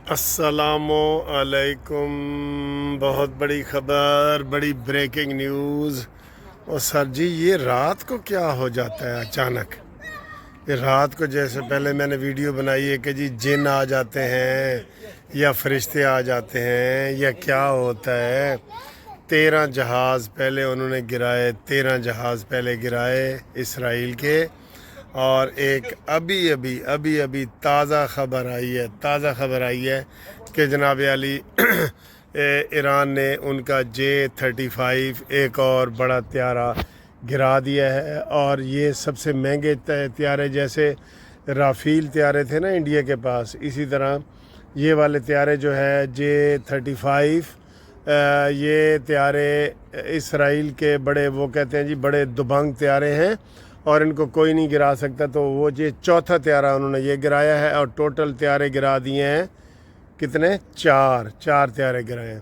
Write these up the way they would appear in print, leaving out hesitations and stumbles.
السلام علیکم۔ بہت بڑی خبر، بڑی بریکنگ نیوز۔ اور سر جی یہ رات کو کیا ہو جاتا ہے اچانک؟ یہ رات کو جیسے پہلے میں نے ویڈیو بنائی ہے کہ جی جن آ جاتے ہیں یا فرشتے آ جاتے ہیں یا کیا ہوتا ہے۔ 13 جہاز پہلے انہوں نے گرائے، 13 جہاز پہلے گرائے اسرائیل کے۔ اور ایک ابھی تازہ خبر آئی ہے کہ جناب علی ایران نے ان کا J-35 ایک اور بڑا طیارہ گرا دیا ہے۔ اور یہ سب سے مہنگے طیارے، جیسے رافیل طیارے تھے نا انڈیا کے پاس، اسی طرح یہ والے طیارے جو ہے J-35 یہ طیارے اسرائیل کے بڑے، وہ کہتے ہیں جی بڑے دبنگ طیارے ہیں اور ان کو کوئی نہیں گرا سکتا۔ تو وہ یہ چوتھا طیارہ انہوں نے یہ گرایا ہے، اور ٹوٹل طیارے گرا دیے ہیں کتنے؟ چار طیارے گرائے ہیں۔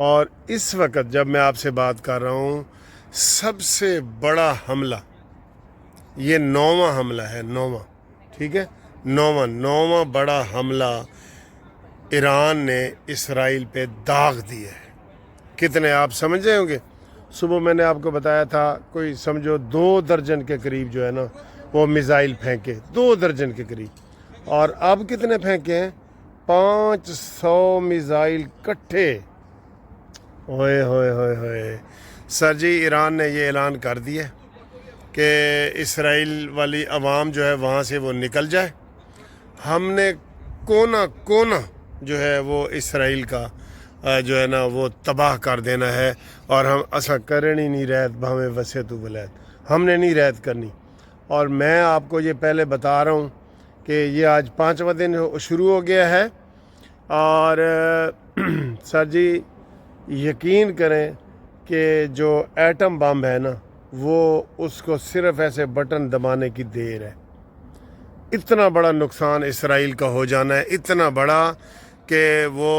اور اس وقت جب میں آپ سے بات کر رہا ہوں، سب سے بڑا حملہ، یہ 9واں حملہ ہے، 9واں، ٹھیک ہے، 9واں بڑا حملہ ایران نے اسرائیل پہ داغ دیا ہے۔ کتنے آپ سمجھ رہے ہوں گے؟ صبح میں نے آپ کو بتایا تھا کوئی سمجھو 2 درجن کے قریب جو ہے نا وہ میزائل پھینکے، 2 درجن کے قریب۔ اور اب کتنے پھینکے ہیں؟ 500 میزائل کٹھے۔ ہوئے ہوئے ہوئے ہوئے سر جی ایران نے یہ اعلان کر دیا کہ اسرائیل والی عوام جو ہے وہاں سے وہ نکل جائے۔ ہم نے کونا جو ہے وہ اسرائیل کا جو ہے نا وہ تباہ کر دینا ہے، اور ہم ایسا کرنی نہیں رہت بھاویں وسیع تو ولایت، ہم نے نہیں رعایت کرنی۔ اور میں آپ کو یہ پہلے بتا رہا ہوں کہ یہ آج 5واں دن شروع ہو گیا ہے۔ اور سر جی یقین کریں کہ جو ایٹم بم ہے نا وہ اس کو صرف ایسے بٹن دبانے کی دیر ہے۔ اتنا بڑا نقصان اسرائیل کا ہو جانا ہے، اتنا بڑا کہ وہ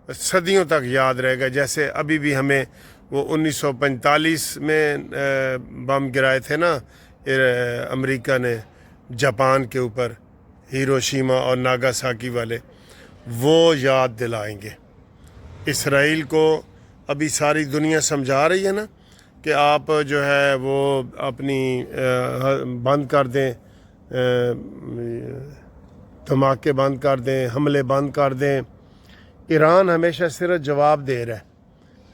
صدیوں تک یاد رہے گا۔ جیسے ابھی بھی ہمیں وہ 1945 میں بم گرائے تھے نا امریکہ نے جاپان کے اوپر، ہیروشیما اور ناگاساکی والے، وہ یاد دلائیں گے اسرائیل کو۔ ابھی ساری دنیا سمجھا رہی ہے نا کہ آپ جو ہے وہ اپنی بند کر دیں، دھماکے بند کر دیں، حملے بند کر دیں۔ ایران ہمیشہ صرف جواب دے رہا ہے۔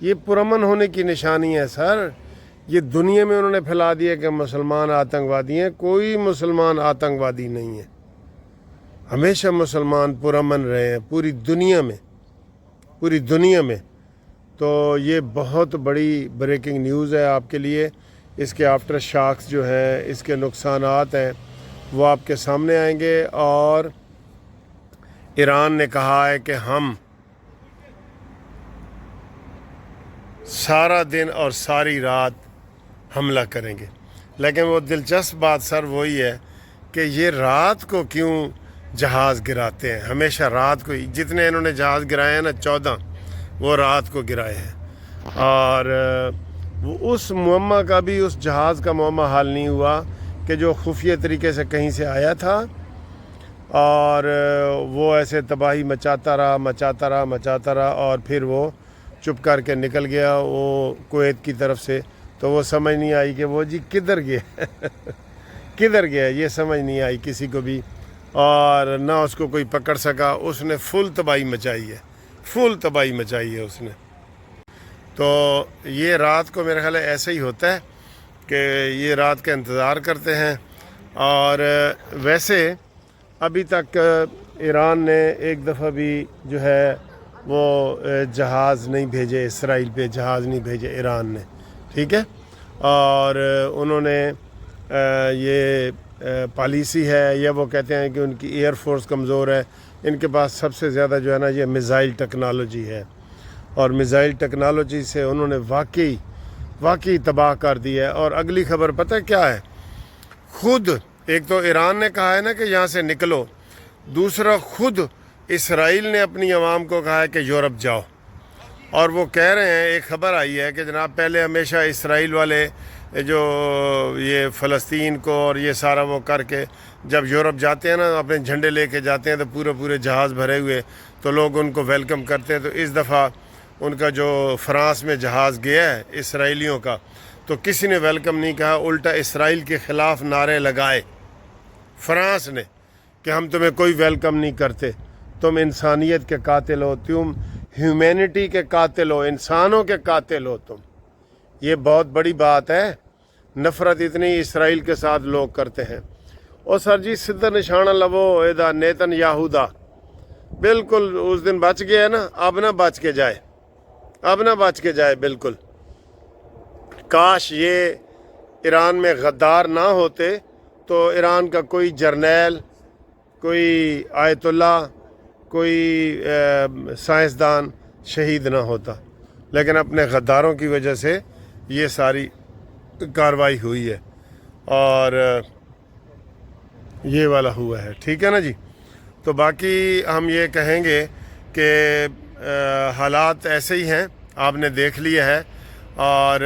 یہ پرامن ہونے کی نشانی ہے سر۔ یہ دنیا میں انہوں نے پھیلا دیا کہ مسلمان آتنکوادی ہیں۔ کوئی مسلمان آتنکوادی نہیں ہے، ہمیشہ مسلمان پرامن رہے ہیں پوری دنیا میں۔ تو یہ بہت بڑی بریکنگ نیوز ہے آپ کے لیے۔ اس کے آفٹر شاکس جو ہیں، اس کے نقصانات ہیں، وہ آپ کے سامنے آئیں گے۔ اور ایران نے کہا ہے کہ ہم سارا دن اور ساری رات حملہ کریں گے۔ لیکن وہ دلچسپ بات سر وہی ہے کہ یہ رات کو کیوں جہاز گراتے ہیں؟ ہمیشہ رات کو ہی، جتنے انہوں نے جہاز گرائے ہیں نا 14، وہ رات کو گرائے ہیں۔ اور وہ اس معمہ کا بھی، اس جہاز کا معمہ حل نہیں ہوا کہ جو خفیہ طریقے سے کہیں سے آیا تھا اور وہ ایسے تباہی مچاتا رہا اور پھر وہ چپ کر کے نکل گیا وہ کویت کی طرف سے۔ تو وہ سمجھ نہیں آئی کہ وہ جی کدھر گیا یہ سمجھ نہیں آئی کسی کو بھی، اور نہ اس کو کوئی پکڑ سکا۔ اس نے فل تباہی مچائی ہے اس نے۔ تو یہ رات کو میرے خیال ہے ایسا ہی ہوتا ہے کہ یہ رات کا انتظار کرتے ہیں۔ اور ویسے ابھی تک ایران نے ایک دفعہ بھی جو ہے وہ جہاز نہیں بھیجے اسرائیل پہ، جہاز نہیں بھیجے ایران نے، ٹھیک ہے۔ اور انہوں نے یہ پالیسی ہے، یا وہ کہتے ہیں کہ ان کی ایئر فورس کمزور ہے۔ ان کے پاس سب سے زیادہ جو ہے نا یہ میزائل ٹیکنالوجی ہے، اور میزائل ٹیکنالوجی سے انہوں نے واقعی تباہ کر دی ہے۔ اور اگلی خبر پتہ کیا ہے؟ خود ایک تو ایران نے کہا ہے نا کہ یہاں سے نکلو، دوسرا خود اسرائیل نے اپنی عوام کو کہا ہے کہ یورپ جاؤ۔ اور وہ کہہ رہے ہیں، ایک خبر آئی ہے کہ جناب پہلے ہمیشہ اسرائیل والے جو یہ فلسطین کو اور یہ سارا وہ کر کے جب یورپ جاتے ہیں نا اپنے جھنڈے لے کے جاتے ہیں تو پورے جہاز بھرے ہوئے تو لوگ ان کو ویلکم کرتے ہیں. تو اس دفعہ ان کا جو فرانس میں جہاز گیا ہے اسرائیلیوں کا تو کسی نے ویلکم نہیں کہا, الٹا اسرائیل کے خلاف نعرے لگائے فرانس نے کہ ہم تمہیں کوئی ویلکم نہیں کرتے, تم انسانیت کے قاتل ہو, تم ہیومینٹی کے قاتل ہو, انسانوں کے قاتل ہو تم. یہ بہت بڑی بات ہے. نفرت اتنی اسرائیل کے ساتھ لوگ کرتے ہیں. اور سر جی سدھا نشانہ لو ادا نیتن یہودا بالکل اس دن بچ گیا نا, اب نہ بچ کے جائے, اب نہ بچ کے جائے بالکل. کاش یہ ایران میں غدار نہ ہوتے تو ایران کا کوئی جرنیل, کوئی آیت اللہ, کوئی سائنسدان شہید نہ ہوتا, لیکن اپنے غداروں کی وجہ سے یہ ساری کارروائی ہوئی ہے اور یہ والا ہوا ہے. ٹھیک ہے نا جی. تو باقی ہم یہ کہیں گے کہ حالات ایسے ہی ہیں, آپ نے دیکھ لیا ہے. اور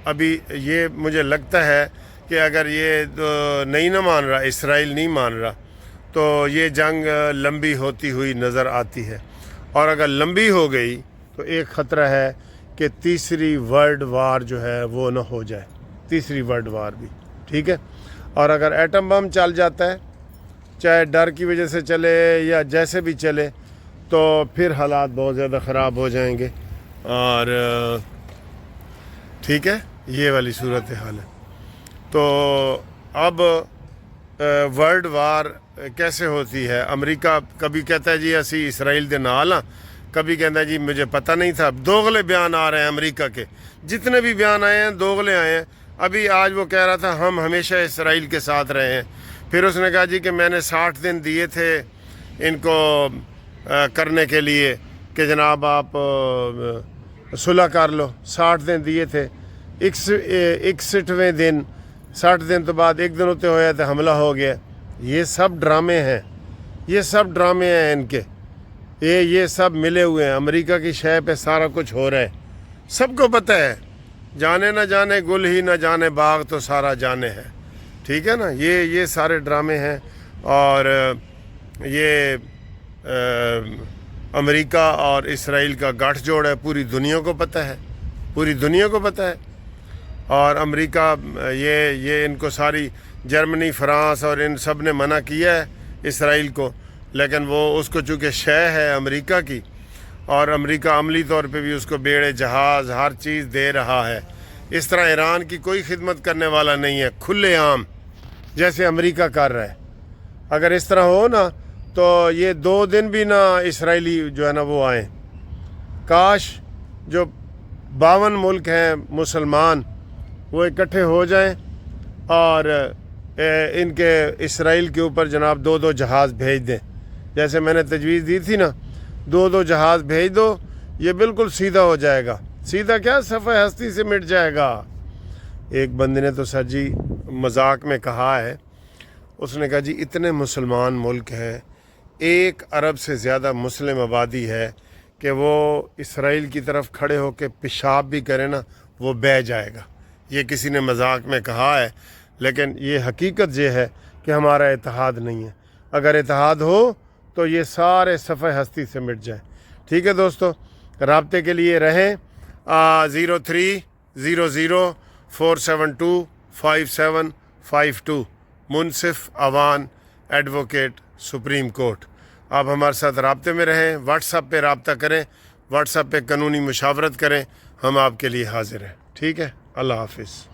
ابھی یہ مجھے لگتا ہے کہ اگر یہ نہیں نہ مان رہا, اسرائیل نہیں مان رہا, تو یہ جنگ لمبی ہوتی ہوئی نظر آتی ہے. اور اگر لمبی ہو گئی تو ایک خطرہ ہے کہ تیسری ورلڈ وار جو ہے وہ نہ ہو جائے, تیسری ورلڈ وار بھی. ٹھیک ہے. اور اگر ایٹم بم چل جاتا ہے, چاہے ڈر کی وجہ سے چلے یا جیسے بھی چلے, تو پھر حالات بہت زیادہ خراب ہو جائیں گے. اور ٹھیک ہے, یہ والی صورت حال ہے. تو اب ورلڈ وار کیسے ہوتی ہے؟ امریکہ کبھی کہتا ہے جی اسی اسرائیل دے نال ہاں, کبھی کہتا ہے جی مجھے پتہ نہیں تھا. دوغلے بیان آ رہے ہیں امریکہ کے, جتنے بھی بیان آئے ہیں دوغلے آئے ہیں. ابھی آج وہ کہہ رہا تھا ہم ہمیشہ اسرائیل کے ساتھ رہے ہیں. پھر اس نے کہا جی کہ میں نے 60 دن دیے تھے ان کو کرنے کے لیے کہ جناب آپ صلح کر لو. 60 دن دیے تھے, 61ویں دن 60 دن تو بعد ایک دن ہوتے ہوئے تو حملہ ہو گیا. یہ سب ڈرامے ہیں, یہ سب ڈرامے ہیں ان کے. یہ سب ملے ہوئے ہیں. امریکہ کی شے پہ سارا کچھ ہو رہا ہے, سب کو پتہ ہے. جانے نہ جانے گل ہی نہ جانے باغ تو سارا جانے ہے. ٹھیک ہے نا. یہ سارے ڈرامے ہیں. اور یہ امریکہ اور اسرائیل کا گٹھ جوڑ ہے, پوری دنیا کو پتہ ہے, پوری دنیا کو پتہ ہے. اور امریکہ یہ ان کو ساری جرمنی فرانس اور ان سب نے منع کیا ہے اسرائیل کو, لیکن وہ اس کو چونکہ شے ہے امریکہ کی, اور امریکہ عملی طور پہ بھی اس کو بیڑے جہاز ہر چیز دے رہا ہے. اس طرح ایران کی کوئی خدمت کرنے والا نہیں ہے کھلے عام جیسے امریکہ کر رہا ہے. اگر اس طرح ہو نا تو یہ 2 دن بھی نہ اسرائیلی جو ہے نا وہ آئیں. کاش جو 52 ملک ہیں مسلمان وہ اکٹھے ہو جائیں اور ان کے اسرائیل کے اوپر جناب 2 جہاز بھیج دیں. جیسے میں نے تجویز دی تھی نا, 2 جہاز بھیج دو, یہ بالکل سیدھا ہو جائے گا. سیدھا کیا, صفحہ ہستی سے مٹ جائے گا. ایک بندے نے تو سر جی مذاق میں کہا ہے, اس نے کہا جی اتنے مسلمان ملک ہیں, 1 ارب سے زیادہ مسلم آبادی ہے کہ وہ اسرائیل کی طرف کھڑے ہو کے پیشاب بھی کرے نا وہ بہہ جائے گا. یہ کسی نے مذاق میں کہا ہے, لیکن یہ حقیقت یہ ہے کہ ہمارا اتحاد نہیں ہے. اگر اتحاد ہو تو یہ سارے صفحہ ہستی سے مٹ جائیں. ٹھیک ہے دوستو, رابطے کے لیے رہیں 0300472572 منصف اوان ایڈوکیٹ سپریم کورٹ. آپ ہمارے ساتھ رابطے میں رہیں, واٹس ایپ پہ رابطہ کریں, واٹس ایپ پہ قانونی مشاورت کریں, ہم آپ کے لیے حاضر ہیں. ٹھیک ہے, اللہ حافظ.